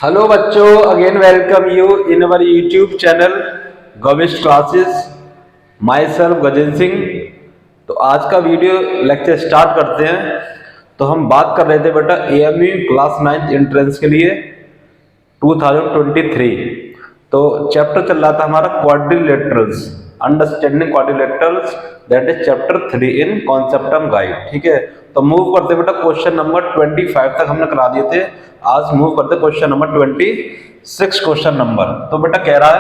Hello बच्चों, again welcome you in our YouTube channel Gavish classes. Myself Gajendra Singh. तो आज का वीडियो लेक्चर स्टार्ट करते हैं। तो हम बात कर रहे थे बेटा एएमयू क्लास 9 एंट्रेंस के लिए 2023। तो चैप्टर चल रहा था हमारा quadrilaterals, understanding quadrilaterals, that is chapter 3 in Conceptum guide. ठीक है, तो मूव करते बेटा क्वेश्चन नंबर 25 तक हमने करा दिए थे। आज मूव करते क्वेश्चन नंबर 26 क्वेश्चन नंबर। तो बेटा कह रहा है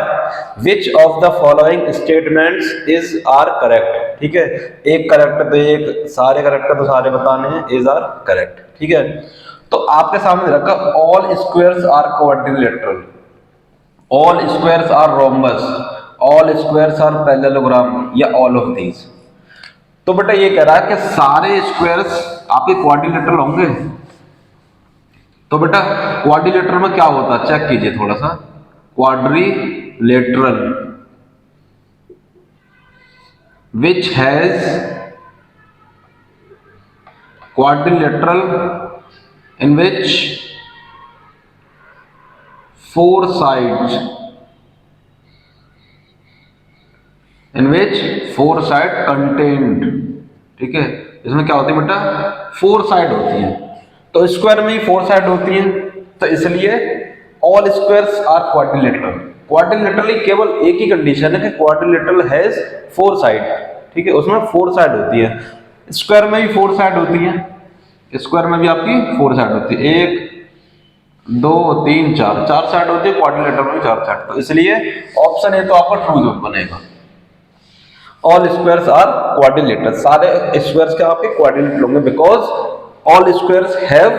which of the following statements is are correct. ठीक है, एक करेक्ट तो एक, सारे करेक्ट तो सारे बताने हैं, इज आर करेक्ट। ठीक है, तो आपके सामने रखा all squares are quadrilateral, all squares are rhombus, all squares are parallelogram या ऑल ऑफ दीज। तो बेटा ये कह रहा है कि सारे स्क्वायर्स आपके क्वाड्रिलेटरल होंगे। तो बेटा क्वाड्रिलेटरल में क्या होता है चेक कीजिए थोड़ा सा। Quadrilateral which has quadrilateral in which four sides contained। ठीक है, इसमें क्या होती है बेटा, फोर साइड होती है। तो स्क्वायर में ही फोर साइड होती है, तो इसलिए all squares are quadrilateral. Quadrilateral केवल एक ही कंडीशन है कि क्वाड्रिलेटरल हैज फोर साइड। ठीक है, उसमें फोर साइड होती है। स्क्वायर में भी फोर साइड होती है, स्क्वायर में भी आपकी फोर साइड होती है, एक दो तीन चार, चार साइड होती है। क्वाड्रिलेटरल में भी चार साइड, तो इसलिए ऑप्शन ए तो आपका ट्रू बनेगा। ऑल स्क्वायर्स आर क्वाड्रिलेटरल, सारे स्क्वायर्स के आपके क्वाड्रिलेटरल होंगे because all squares have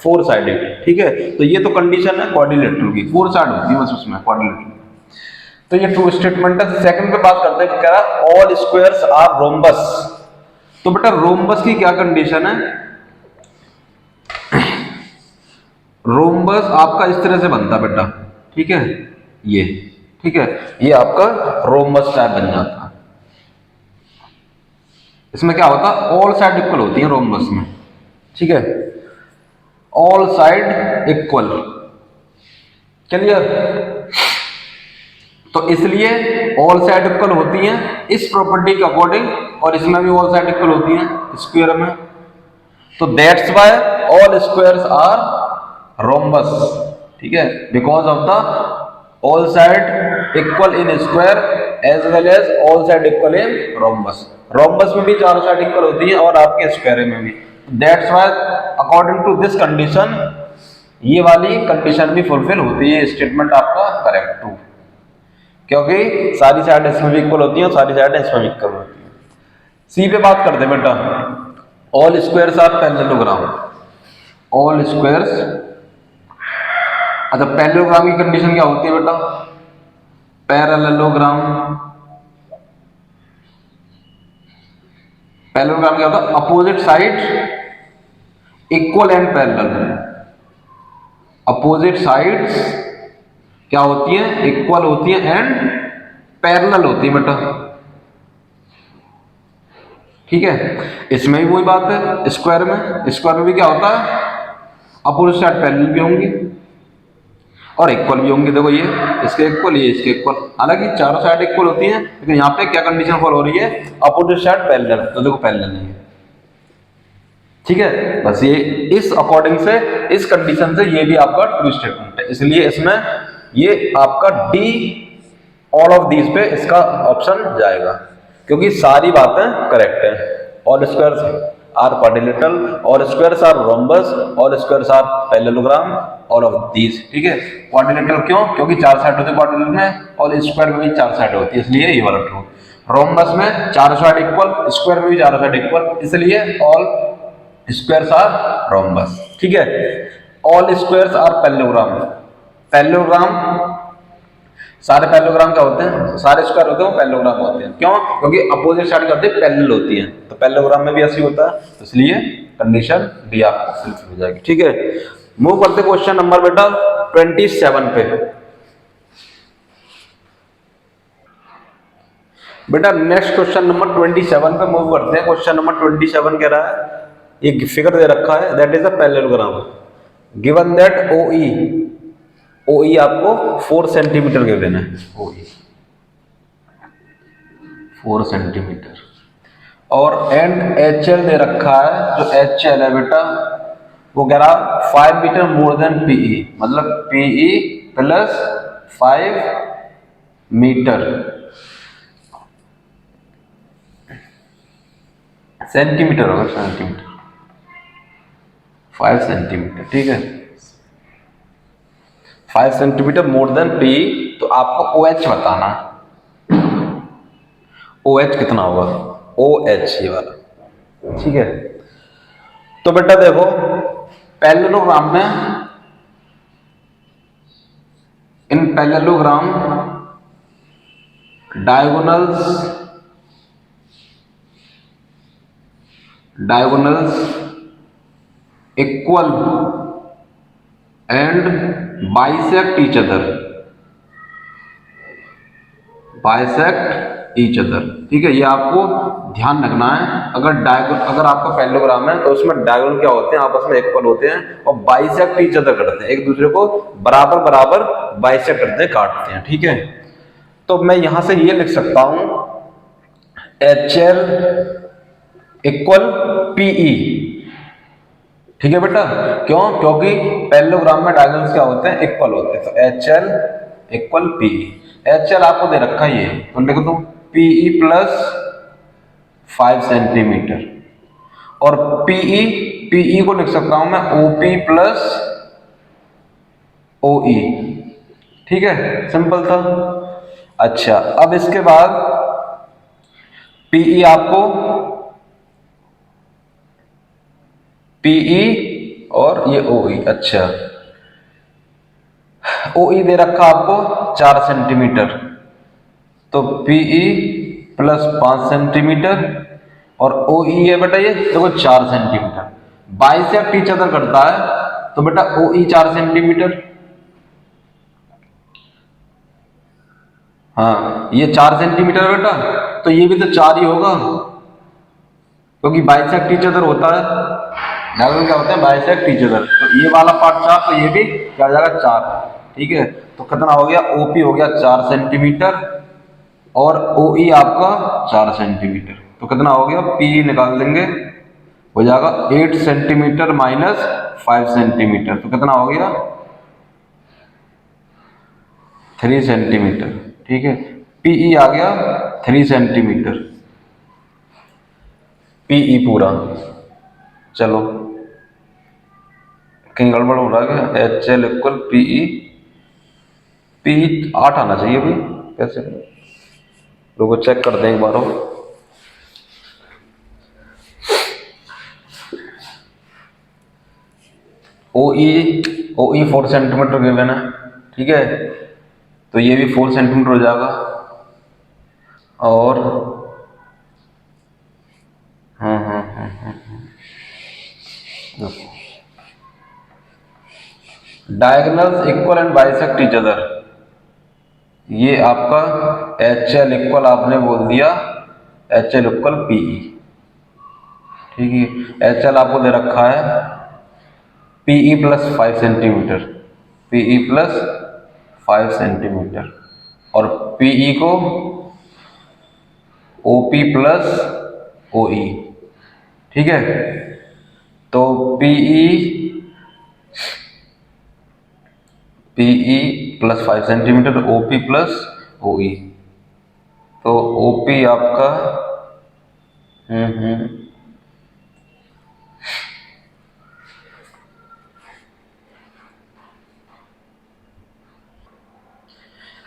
four sided. ठीक है, तो ये तो कंडीशन है क्वाड्रिलेटरल की, फोर साइड होती है बस उसमें क्वाड्रिलेटरल। तो ये ट्रू स्टेटमेंट है। सेकंड पे बात करते हैं, क्या है ऑल स्क्वायर्स आर रोम्बस। तो बेटा रोम्बस की क्या कंडीशन है, रोम्बस आपका इस तरह से बनता बेटा। ठीक है, ये ठीक है, ये आपका रोम्बस टाइप बन जाता है। इसमें क्या होता है ऑल साइड इक्वल होती है रोम्बस में। ठीक है, ऑल साइड इक्वल, क्लियर। तो इसलिए ऑल साइड इक्वल होती हैं इस प्रॉपर्टी के अकॉर्डिंग, और इसमें भी ऑल साइड इक्वल होती हैं स्क्वायर में। तो that's why all squares are rhombus. ठीक है, because of the all side equal in square as well as all side equal in rhombus. Rhombus में भी चारों साइड इक्वल होती है और आपके स्क्वायर में भी। That's why according to this condition ये वाली कंडीशन भी फुलफिल होती है, स्टेटमेंट आपका करेक्ट टू, क्योंकि सारी साइड इसमें भी इक्वल होती है और सारी साइड इसमें भी इक्वल होती है। सी पे बात करते हैं बेटा, all squares are parallelogram, all squares. अच्छा, पैरेललोग्राम की कंडीशन क्या होती है बेटा, पैरेललोग्राम, पैरेललोग्राम क्या होता है, opposite side equal and parallel. Opposite sides क्या होती है, इक्वल होती है एंड पैरेलल होती है बेटा। ठीक है, इसमें भी वही बात है, स्क्वायर में भी क्या होता है, अपोजिट साइड पैरेलल भी होंगी और इक्वल भी होंगे। देखो ये इसके इक्वल, ये इसके इक्वल, हालांकि चारों साइड इक्वल होती हैं, लेकिन यहाँ पे क्या कंडीशन फॉलो हो रही है, अपोजिट साइड पैरेलल। तो देखो पैरेलल नहीं है। ठीक है, बस ये इस अकॉर्डिंग से, इस कंडीशन से ये भी आपका ट्रू स्टेटमेंट है। इसलिए इसमें ये आपका डी ऑल ऑफ दीज पे इसका ऑप्शन जाएगा, क्योंकि सारी बातें करेक्ट है। All squares are quadrilateral, all squares are rhombus, all squares are parallelogram, all of these. ठीक है, क्वाड्रिलेटरल क्यों, क्योंकि चार साइड होती है क्वाड्रिलेटरल में, और स्क्वायर में भी चार साइड होती है, इसलिए ये वाला ट्रू। रोम्बस में चारों साइड इक्वल, स्क्वायर में भी चारों साइड इक्वल, इसलिए ऑल स्क्वायर्स आर रोम्बस। ठीक है, all squares are parallelogram, parallelogram सारे पैरेललोग्राम क्या होते हैं, सारे स्क्वायर होते हैं वो पैरेललोग्राम होते हैं। क्यों, क्योंकि अपोजिट साइड क्या होती है, पैरेलल होती है। तो पैरेललोग्राम में भी ऐसे होता है, तो इसलिए कंडीशन डी आपको फुलफिल हो जाएगी। ठीक है, मूव करते क्वेश्चन नंबर बेटा 27 पे। बेटा नेक्स्ट क्वेश्चन नंबर 27 पे मूव करते हैं। क्वेश्चन नंबर 27 कह रहा है, एक फिगर दे रखा है, that is a parallelogram given that OE ओ ई आपको 4 सेंटीमीटर गिवन है, ओ ई 4 सेंटीमीटर। और एंड एच एल दे रखा है, जो एच एल है बेटा वो कह रहा 5 मीटर मोर देन पीई, मतलब पीई प्लस 5 मीटर, सेंटीमीटर होगा, सेंटीमीटर 5 सेंटीमीटर, ठीक है 5 सेंटीमीटर मोर देन पी। तो आपको ओ एच बताना, ओ एच कितना होगा, ओ एच ये वाला, ठीक है। तो बेटा देखो पैरेललोग्राम में, इन parallelogram diagonals equal and bisect each other, bisect each other, ठीक है। ये आपको ध्यान रखना है। अगर आपका पैरेललोग्राम है तो उसमें डायगोनल क्या होते हैं, आपस में इक्वल होते हैं और बाइसेक्ट ईच अदर करते हैं, एक दूसरे को बराबर बराबर बाइसेक्ट करते हैं, काटते हैं, ठीक है। तो मैं यहां से ये लिख सकता हूं एच एल इक्वल पीई, ठीक है बेटा। क्यों? क्योंकि पैरेललोग्राम में डायगोनल्स क्या होते हैं, इक्वल होते हैं। तो H L equal P E, H L आपको दे रखा है ये, तो लिख दो पीई प्लस 5 सेंटीमीटर, और पीई पीई को लिख सकता हूं मैं ओपी प्लस ओई, ठीक है, सिंपल था। अच्छा अब इसके बाद पीई आपको पीई और ये ओई, अच्छा ओई दे रखा आपको 4 सेंटीमीटर, तो पीई प्लस 5 सेंटीमीटर और ओई है बेटा ये देखो 4 सेंटीमीटर, बाइसेक्ट ईच अदर करता है, तो बेटा ओई 4 सेंटीमीटर, हाँ ये 4 सेंटीमीटर बेटा, तो ये भी तो 4 ही होगा क्योंकि बाइसेक्ट ईच अदर होता है, डायगोनल क्या होते हैं, बाइसेक्ट ईच अदर। तो ये वाला पार्ट 4, तो ये भी क्या हो जाएगा 4, ठीक है। तो कितना हो गया, ओपी हो गया 4 सेंटीमीटर और ओई आपका 4 सेंटीमीटर, तो कितना हो गया, पी निकाल देंगे, हो जाएगा 8 सेंटीमीटर माइनस 5 सेंटीमीटर, तो कितना हो गया 3 सेंटीमीटर, ठीक है। पीई आ गया 3 सेंटीमीटर, पीई पूरा। चलो कहीं गड़बड़ हो रहा है, H L equal P E, P 8 आना चाहिए भाई, कैसे, रुको चेक कर दें एक बार और। ओ ई 4 सेंटीमीटर गिवन है, ठीक है, तो ये भी 4 सेंटीमीटर हो जाएगा। और diagonals equal and bisect each other, ये आपका एच एल इक्वल आपने बोल दिया एच एल इक्वल पीई, ठीक है। एच एल आपको दे रखा है P E plus 5 centimetre, P E plus 5 centimetre और पीई को ओपी प्लस ओई, ठीक है। तो P E P E plus 5 centimetre, O P plus O E, तो ओपी आपका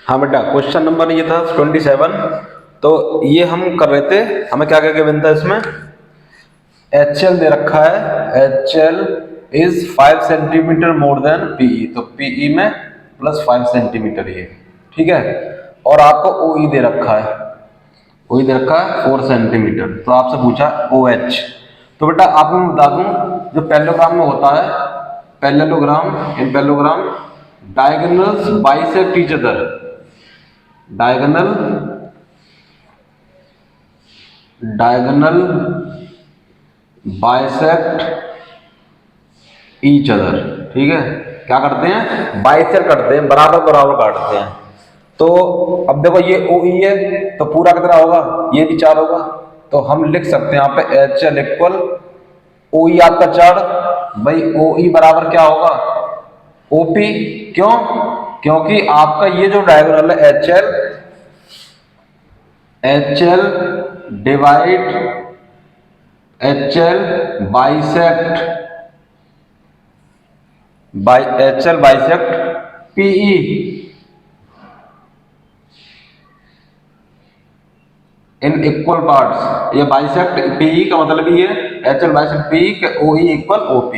हाँ बेटा क्वेश्चन नंबर ये था 27। तो ये हम कर रहे थे, हमें क्या क्या गिवन था इसमें, एच एल दे रखा है, H L is 5 centimetre more than P E, तो पीई में प्लस 5 सेंटीमीटर ये, ठीक है। और आपको ओई दे रखा है, ओई दे रखा है 4 सेंटीमीटर, तो आपसे पूछा ओ एच। तो बेटा आपको मैं बता दूं, जो पैरेललोग्राम में होता है, पैरेललोग्राम इन parallelogram diagonals bisect each other, diagonal bisect each other, ठीक है। क्या करते हैं, बाइसेक्ट करते हैं, बराबर बराबर काटते हैं। तो अब देखो ये OE है तो पूरा कितना होगा, ये भी 4 होगा। तो हम लिख सकते हैं यहाँ पे HL इक्वल OE आपका 4, भाई OE बराबर क्या होगा OP। क्यों, क्योंकि आपका ये जो डायगोनल है HL divide HL bisect PE, in equal parts. ये बाइसेक्ट PE का मतलब ये HL बाइसेक्ट PE के OE इक्वल OP।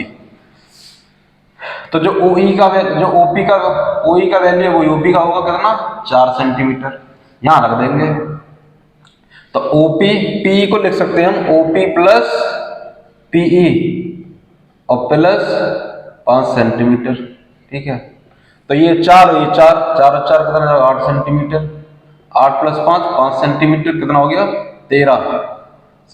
तो जो OE का जो OP का OE का वैल्यू है वो OP का होगा कितना, 4 सेंटीमीटर, यहां रख देंगे। तो OP PE को लिख सकते हैं हम OP प्लस PE और प्लस 5 सेंटीमीटर, ठीक है। तो ये 4 4 और 4 कितना, 8 सेंटीमीटर, 8 प्लस 5 5 सेंटीमीटर, कितना हो गया 13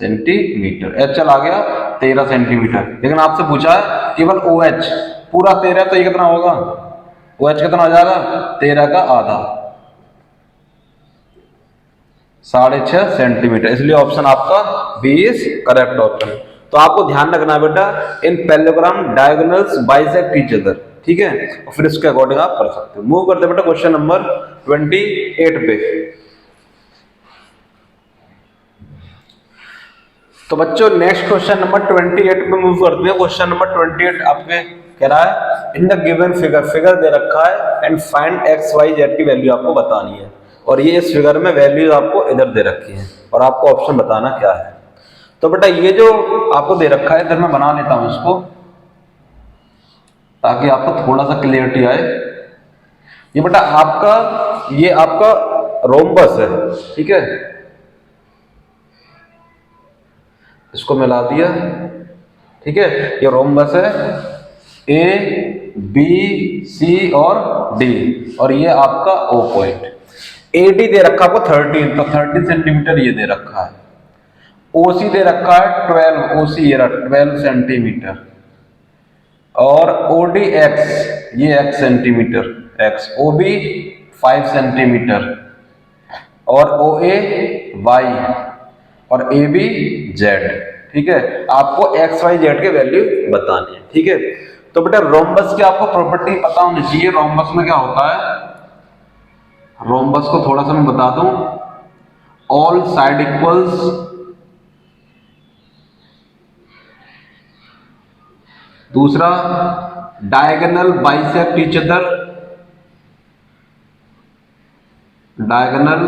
सेंटीमीटर। HL आ गया 13 सेंटीमीटर। लेकिन आपसे पूछा है केवल OH पूरा 13, तो ये कितना होगा, OH कितना हो जाएगा 13 का आधा, 6.5 सेंटीमीटर। इसलिए ऑप्शन आपका बी इज करेक्ट ऑप्शन। तो आपको ध्यान रखना बेटा, इन parallelogram diagonals bisect each other, ठीक है, और फिर इसके अकॉर्डिंग आप कर सकते हो। मूव करते हैं बेटा क्वेश्चन नंबर 28 पे। तो बच्चों नेक्स्ट क्वेश्चन नंबर 28 पे मूव करते हैं। क्वेश्चन नंबर 28 आपके कह रहा है इन द गिवन फिगर दे रखा है and find X Y Z की वैल्यू आपको बतानी है। और ये इस फिगर में वैल्यूज आपको इधर दे रखी है और आपको ऑप्शन बताना क्या है। तो बेटा ये जो आपको दे रखा है इधर मैं बना लेता हूं इसको ताकि आपको थोड़ा सा क्लियरिटी आए। ये बेटा ये आपका रोम्बस है, ठीक है, इसको मिला दिया, ठीक है। ये रोम्बस है ABC और D, और ये आपका O पॉइंट। AD दे रखा आपको 13, तो 13 सेंटीमीटर ये दे रखा है। OC दे रखा है 12, OC ये 12 सेंटीमीटर, और ODX ये X centimetre X, OB 5 centimetre, और OA Y और AB Z, ठीक है। आपको X Y Z के वैल्यू बतानी है, ठीक है। तो बेटा रोम्बस की आपको प्रॉपर्टी पता होनी चाहिए। रोम्बस में क्या होता है, रोम्बस को थोड़ा सा मैं बता दूं, ऑल साइड इक्वल्स, दूसरा diagonal bisect each other, diagonal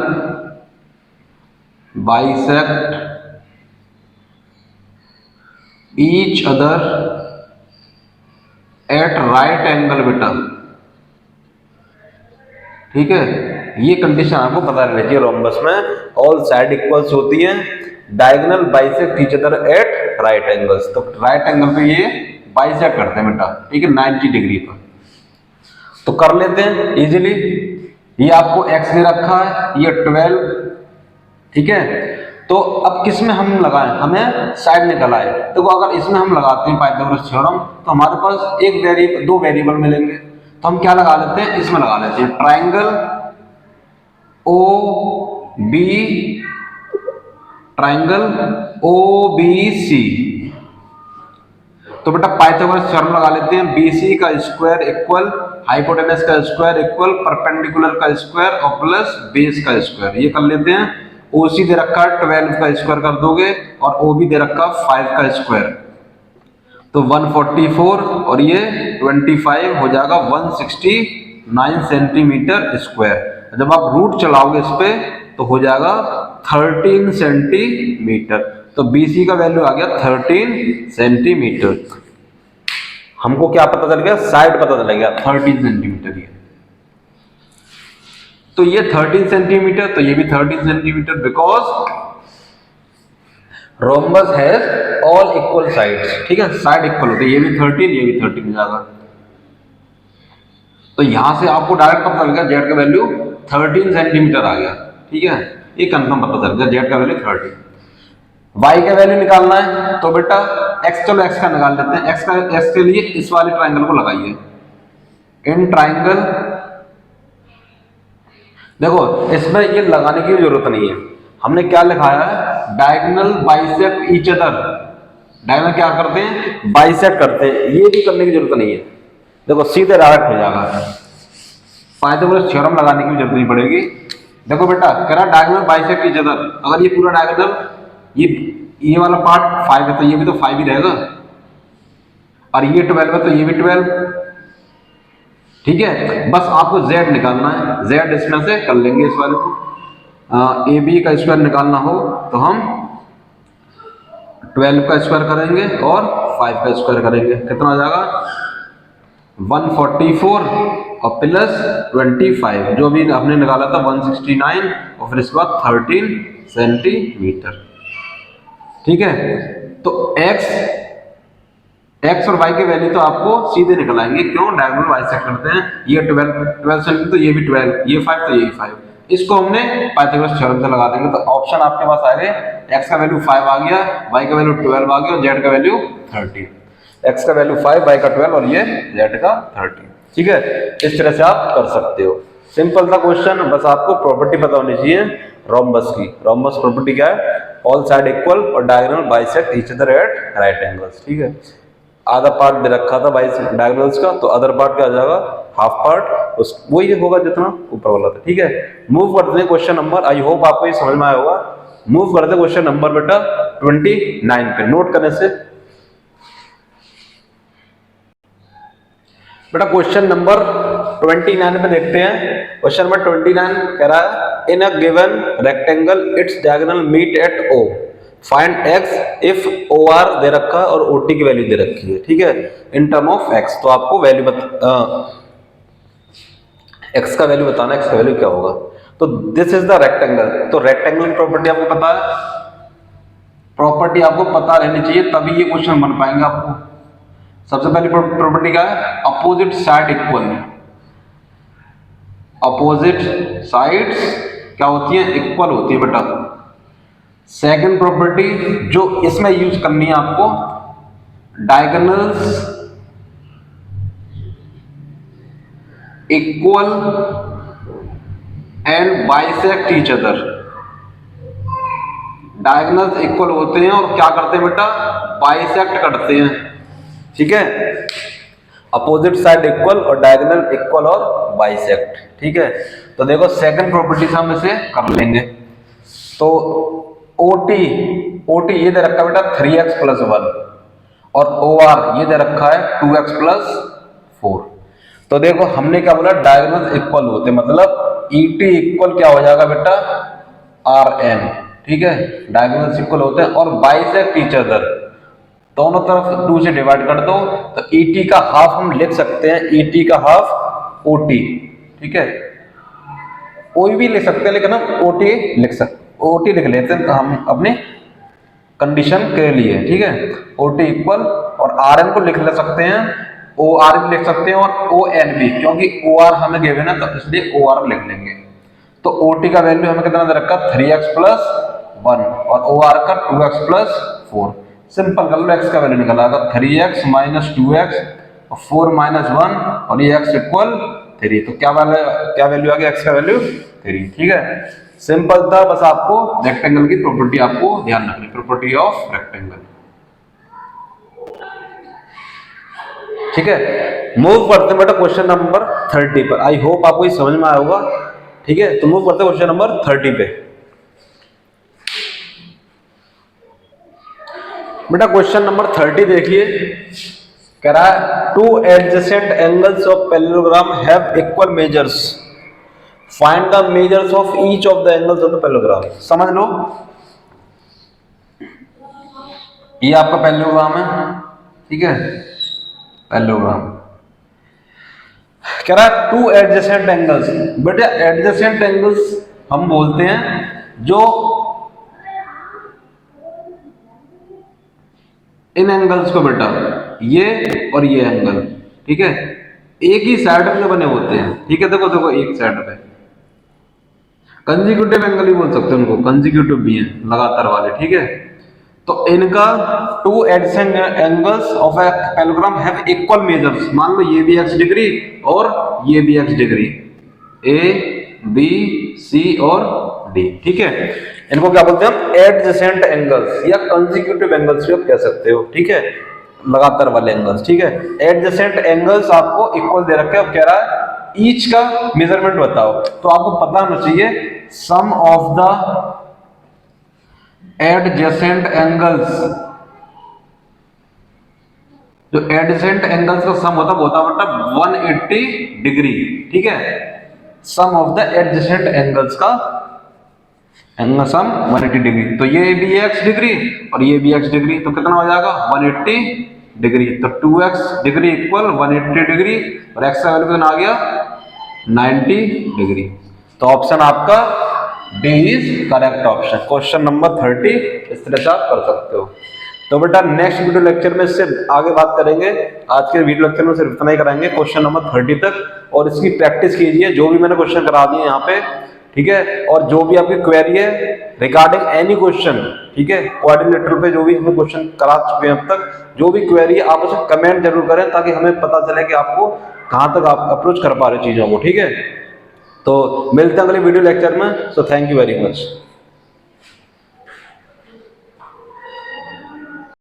bisect each other at right angle बेटा, ठीक है। ये कंडीशन आपको पता रहनी चाहिए। रोम्बस में ऑल साइड इक्वल्स होती हैं, diagonal bisect each other at right angles, तो राइट एंगल पे ये बाइसेक्ट करते हैं बेटा, ठीक है, 90 डिग्री पर। तो कर लेते हैं इजीली। ये आपको x दे रखा है, ये 12, ठीक है। तो अब किस में हम लगाएं, हमें साइड निकल आए। तो अगर इसमें हम लगाते हैं पाइथागोरस थ्योरम तो हमारे पास दो वेरिएबल मिलेंगे। तो हम क्या लगा लेते हैं, इसमें लगा लेते हैं ट्राइंगल OBC। तो बेटा पाइथागोरस थ्योरम लगा लेते हैं, BC का स्क्वायर इक्वल हाइपोटेनस का स्क्वायर इक्वल परपेंडिकुलर का स्क्वायर और प्लस बेस का स्क्वायर। ये कर लेते हैं। OC दे रखा है 12 का स्क्वायर कर दोगे, और OB दे रखा 5 का स्क्वायर, तो 144 और ये 25 हो जाएगा 169 सेंटीमीटर स्क्वायर। जब आप रूट चलाओगे इस पे तो हो जाएगा 13 सेंटीमीटर। तो BC का वैल्यू आ गया 13 सेंटीमीटर। हमको क्या पता चल गया, साइड पता चल गया 13 सेंटीमीटर। ये तो ये 13 सेंटीमीटर, तो ये भी 13 centimetre, because rhombus has all equal sides, ठीक है, साइड इक्वल होते हैं। ये भी 13, ये भी 13 जाएगा। तो यहां से आपको डायरेक्ट पता चल गया जेड का वैल्यू 13 सेंटीमीटर आ गया, ठीक है, ये कंफर्म पता चल गया जेड का वैल्यू 13। वाई का वैल्यू निकालना है तो बेटा एक्स, चलो एक्स का निकाल लेते हैं। एक्स के लिए इस वाले ट्राइंगल को लगाइए, इन ट्राइंगल, देखो इसमें ये लगाने की जरूरत नहीं है, हमने क्या लिखाया है, diagonal bisect each other. Diagonal क्या करते हैं, बाइसेक्ट करते हैं, ये भी करने की जरूरत नहीं है। देखो सीधे डायरेक्ट हो जाएगा, पाइथागोरस थ्योरम लगाने की जरूरत नहीं पड़ेगी। देखो बेटा कह रहा डायगोनल बाइसेक्ट ईच अदर, अगर ये पूरा डायगोनल, ये वाला पार्ट 5 है तो ये भी तो 5 ही रहेगा, और ये 12 है तो ये भी 12। ठीक है, बस आपको z निकालना है, z इसमें से कर लेंगे इस वाले को। ए बी का स्क्वायर निकालना हो तो हम 12 का स्क्वायर करेंगे और 5 का स्क्वायर करेंगे, कितना हो जाएगा 144 और प्लस 25, जो भी हमने निकाला था 169, और फिर इसके बाद 13 सेंटीमीटर। ठीक है, तो x और y के वैल्यू तो आपको सीधे निकल आएंगे, क्यों, डायगोनल बाइसेक्ट करते हैं। ये 12 सेंटीमीटर तो ये भी 12, ये 5 तो ये भी 5, इसको हमने पाइथागोरस थ्योरम से लगा देंगे। तो ऑप्शन आपके पास आ गए, x का वैल्यू 5 आ गया, y का वैल्यू 12 आ गया और z का वैल्यू 13। x का वैल्यू 5, y का 12 और ये z का 13। ठीक है, इस तरह से आप कर सकते हो, सिंपल सा क्वेश्चन। बस आपको प्रॉपर्टी पता होनी चाहिए रोम्बस की। रोम्बस प्रॉपर्टी क्या है, ऑल साइड इक्वल और diagonal bisect each other at right angles. ठीक है, आधा पार्ट दे रखा था बाइसेक्ट डायगोनल्स का, तो अदर पार्ट क्या आ जाएगा, हाफ पार्ट, उस वही होगा जितना ऊपर वाला था। ठीक है, मूव करते हैं क्वेश्चन नंबर, आई होप आपको ये समझ में आया होगा। मूव करते हैं क्वेश्चन नंबर बेटा 29 पे, नोट करने से बेटा क्वेश्चन नंबर 29 पे देखते हैं। क्वेश्चन नंबर 29 कह रहा है, in a given rectangle its diagonal meet at O, find x if OR दे रखा है और OT की वैल्यू दे रखी है। ठीक है, इन टर्म ऑफ x, तो आपको वैल्यू x का वैल्यू बताना, x का वैल्यू क्या होगा। तो दिस इज द रेक्टेंगल, तो रेक्टेंगल की प्रॉपर्टी आपको पता है, प्रॉपर्टी आपको पता रहनी चाहिए तभी ये क्वेश्चन बन पाएंगे आपको। सबसे पहली प्रॉपर्टी क्या है, opposite side equal. Opposite sides क्या होती है, इक्वल होती है बेटा। सेकंड प्रॉपर्टी जो इसमें यूज करनी है आपको, diagonals equal and bisect each other. Diagonals equal होते हैं और क्या करते हैं बेटा, बाइसेक्ट करते हैं। ठीक है, अपोजिट साइड इक्वल और डायगोनल इक्वल और बाइसेक्ट। ठीक है, तो देखो सेकंड प्रॉपर्टी से हम इसे कर लेंगे। तो OT ये दे रखा है बेटा 3x + 1 और OR ये दे रखा है 2x + 4। तो देखो हमने क्या बोला, डायगोनल्स इक्वल होते, मतलब ET इक्वल क्या हो जाएगा बेटा, RN। ठीक है, डायगोनल्स इक्वल होते हैं और बाइसेक्ट ईच अदर, दोनों तरफ 2 से डिवाइड कर दो, तो ET का हाफ हम लिख सकते हैं, ET का हाफ OT। ठीक है, कोई भी लिख सकते हैं लेकिन हम OT लिख लेते हैं, तो हम अपने कंडीशन के लिए। ठीक है, OT इक्वल, और RN को लिख ले सकते हैं, OR भी लिख सकते हैं और ON भी, क्योंकि OR हमें गिवन है तो इसलिए OR लिख लेंगे। तो OT का वैल्यू हमें कितना दे रखा, 3x + 1 और OR का 2x + 4। सिंपल कर लो, x का वैल्यू निकल आएगा 3x - 2x और 4 - 1 और ये x = 3। तो क्या वैल्यू आ गया, x का वैल्यू 3। ठीक है, सिंपल था, बस आपको रेक्टेंगल की प्रॉपर्टी आपको ध्यान रखनी, प्रॉपर्टी ऑफ रेक्टेंगल। ठीक है, मूव करते हैं बेटा क्वेश्चन नंबर 30 पर, आई होप आपको ये समझ में आया होगा। ठीक है, तो मूव करते हैं क्वेश्चन नंबर 30 पे। बेटा क्वेश्चन नंबर 30 देखिए, कह रहा है 2 adjacent angles of parallelogram have equal measures, find the measures of each of the angles of the parallelogram. समझ लो, ये आपका पैरेललोग्राम है। ठीक है, पैरेललोग्राम कह रहा है 2 एडजेसेंट एंगल्स। बेटा एडजेसेंट एंगल्स हम बोलते हैं जो इन एंगल्स को, बेटा ये और ये एंगल, ठीक है, एक ही साइड में बने होते हैं। ठीक है, देखो एक साइड पे कंसेक्यूटिव एंगल ही बोल सकते हैं उनको, कंसेक्यूटिव भी हैं, लगातार वाले। ठीक है, तो इनका two adjacent angles of a parallelogram have equal measures. मान लो ये भी x डिग्री और ये भी x degree, A B C और डी, ठीक है। इनको क्या बोलते हैं हम? एडजेसेंट एंगल्स या कंसेक्यूटिव एंगल्स भी आप कह सकते हो, ठीक है, लगातार वाले एंगल्स, ठीक है। एडजेसेंट एंगल्स आपको इक्वल दे रखे हैं, अब कह रहा है ईच का मेजरमेंट बताओ। तो आपको पता होना चाहिए सम ऑफ द एडजेसेंट एंगल्स, जो एडजेसेंट एंगल्स का सम होता है 180 डिग्री, ठीक है। सम ऑफ द एडजेसेंट एंगल्स का एंगल सम 180 डिग्री। तो ये भी x डिग्री और ये भी x डिग्री, तो कितना हो जाएगा 180 डिग्री। तो 2x डिग्री इक्वल 180 डिग्री और x का वैल्यू कितना आ गया 90 डिग्री। तो ऑप्शन आपका D is correct option. Question number 30 इस तरह से आप कर सकते हो। तो बेटा नेक्स्ट वीडियो लेक्चर में इससे आगे बात करेंगे। आज के वीडियो लेक्चर में सिर्फ इतना ही कराएंगे, क्वेश्चन नंबर 30 तक, और इसकी प्रैक्टिस कीजिए जो भी मैंने क्वेश्चन करा दिए यहाँ पे, ठीक है। और जो भी आपकी क्वेरी है रिगार्डिंग एनी क्वेश्चन, ठीक है, क्वाड्रिलेटरल पे जो भी हमने क्वेश्चन करा चुके हैं अब तक, जो भी क्वेरी है आप उसे कमेंट जरूर करें ताकि हमें पता चले कि आपको कहाँ तक आप अप्रोच कर पा रहे चीजों को, ठीक है। तो मिलते हैं अगले वीडियो लेक्चर में। So thank you very much.